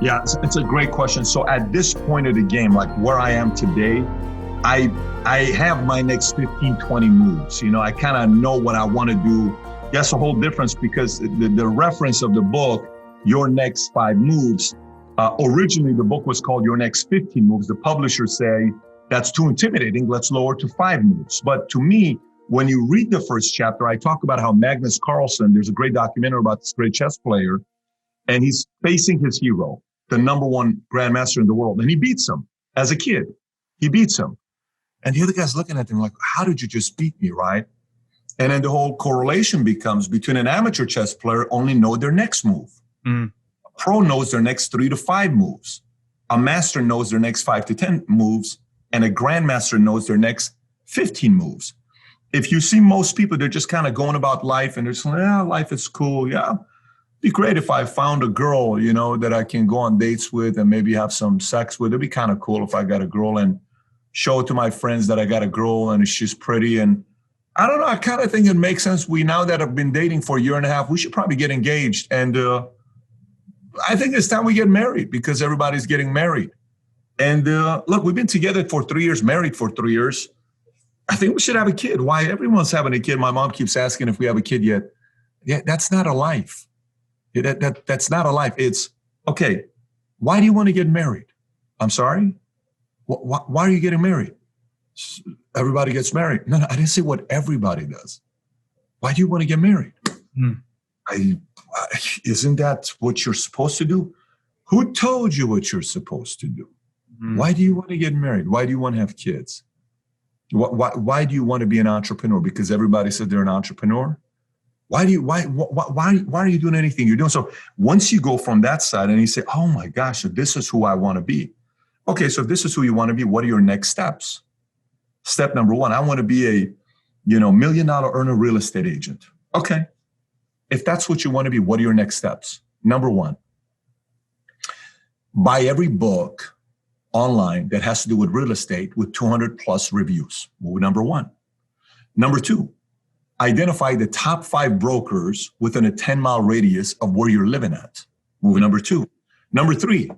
Yeah, it's a great question. So at this point of the game, like where I am today, I have my next 15, 20 moves. I kind of know what I want to do. That's a whole difference because the reference of the book, Your Next 5 Moves, originally the book was called Your Next 15 Moves. The publishers say, that's too intimidating. Let's lower to 5 moves. But to me, when you read the first chapter, I talk about how Magnus Carlsen, there's a great documentary about this great chess player, and he's facing his hero, the number one grandmaster in the world. And he beats him as a kid. He beats him. And the other guy's looking at him like, how did you just beat me, right? And then the whole correlation becomes between an amateur chess player only know their next move. A pro knows their next 3 to 5 moves. A master knows their next 5 to 10 moves. And a grandmaster knows their next 15 moves. If you see most people, they're just kind of going about life and they're just like, yeah, life is cool. Yeah, it'd be great if I found a girl, that I can go on dates with and maybe have some sex with. It'd be kind of cool if I got a girl and show it to my friends that I got a girl and she's pretty. And I don't know, I kind of think it makes sense. We now that have been dating for a year and a half, we should probably get engaged. And I think it's time we get married because everybody's getting married. And look, we've been together for 3 years, married for 3 years. I think we should have a kid. Why? Everyone's having a kid. My mom keeps asking if we have a kid yet. Yeah, that's not a life. That's not a life. It's, okay, why do you want to get married? I'm sorry? Why are you getting married? Everybody gets married. No, I didn't say what everybody does. Why do you want to get married? Isn't that what you're supposed to do? Who told you what you're supposed to do? Why do you want to get married? Why do you want to have kids? Why do you want to be an entrepreneur? Because everybody said they're an entrepreneur. Why are you doing anything you're doing? So once you go from that side and you say, oh my gosh, so this is who I want to be. Okay, so if this is who you want to be, what are your next steps? Step number 1, I want to be a, $1 million earner real estate agent. Okay. If that's what you want to be, what are your next steps? Number 1, buy every book online that has to do with real estate with 200 plus reviews. Move number 1. Number 2, identify the top 5 brokers within a 10-mile radius of where you're living at. Move number 2. Number 3,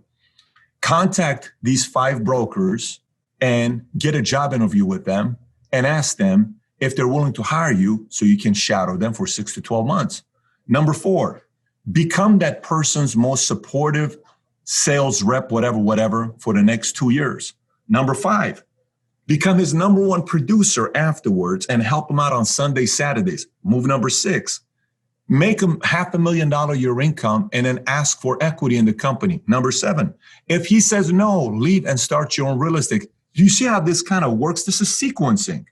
contact these 5 brokers and get a job interview with them and ask them if they're willing to hire you so you can shadow them for 6 to 12 months. Number 4, become that person's most supportive sales rep, whatever, for the next 2 years. Number 5, become his number 1 producer afterwards and help him out on Sundays, Saturdays. Move number 6, make him $500,000 a year income and then ask for equity in the company. Number 7, if he says no, leave and start your own real estate. Do you see how this kind of works? This is sequencing.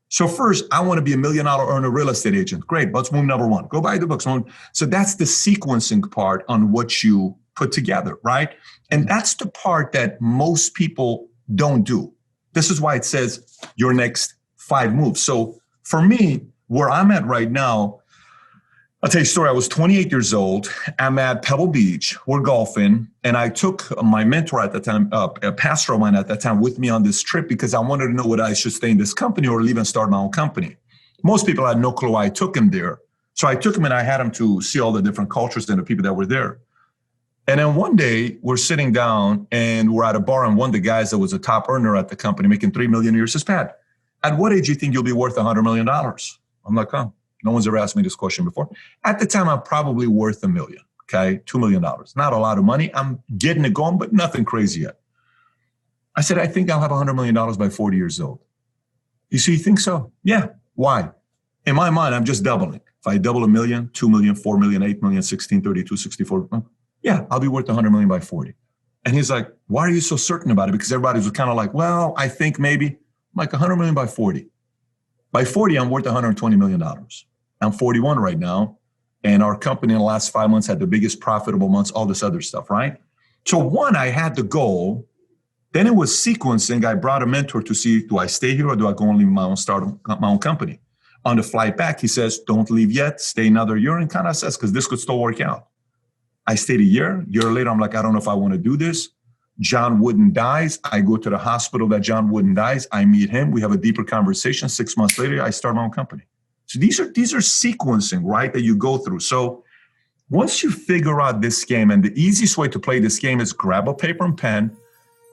So first, I want to be $1 million earner real estate agent. Great, let's move number 1. Go buy the books. So that's the sequencing part on what you put together, right? And that's the part that most people don't do. This is why it says your next 5 moves. So for me, where I'm at right now, I'll tell you a story. I was 28 years old. I'm at Pebble Beach. We're golfing. And I took my mentor at the time, a pastor of mine at that time, with me on this trip because I wanted to know whether I should stay in this company or leave and start my own company. Most people had no clue why I took him there. So I took him and I had him to see all the different cultures and the people that were there. And then one day we're sitting down and we're at a bar, and one of the guys that was a top earner at the company making $3 million a year says, Pat, at what age do you think you'll be worth $100 million? I'm like, oh, no one's ever asked me this question before. At the time, I'm probably worth $1 million, okay? $2 million. Not a lot of money. I'm getting it going, but nothing crazy yet. I said, I think I'll have $100 million by 40 years old. You see, you think so? Yeah. Why? In my mind, I'm just doubling. If I double $1 million, 2 million, 4 million, 8 million, 16, 32, 64, yeah, I'll be worth 100 million by 40. And he's like, why are you so certain about it? Because everybody was kind of like, well, I think maybe. I'm like, 100 million by 40. By 40, I'm worth $120 million. I'm 41 right now. And our company in the last 5 months had the biggest profitable months, all this other stuff, right? So one, I had the goal. Then it was sequencing. I brought a mentor to see, do I stay here or do I go and leave my own, start my own company? On the flight back, he says, don't leave yet, stay another year, and kind of says, because this could still work out. I stayed a year later, I'm like, I don't know if I want to do this. John Wooden dies. I go to the hospital that John Wooden dies. I meet him. We have a deeper conversation. 6 months later, I start my own company. So these are sequencing, right, that you go through. So Once you figure out this game, and the easiest way to play this game is grab a paper and pen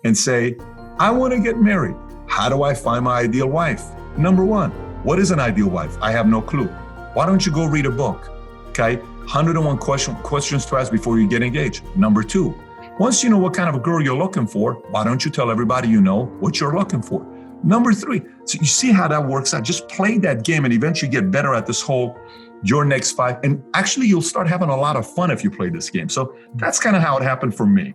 and say, I want to get married. How do I find my ideal wife? Number one, what is an ideal wife? I have no clue. Why don't you go read a book? Okay, 101 questions to ask before you get engaged. Number two, once you know what kind of a girl you're looking for, why don't you tell everybody you know what you're looking for? Number three, so you see how that works out. Just play that game and eventually get better at this whole your next five. And actually, you'll start having a lot of fun if you play this game. So that's kind of how it happened for me.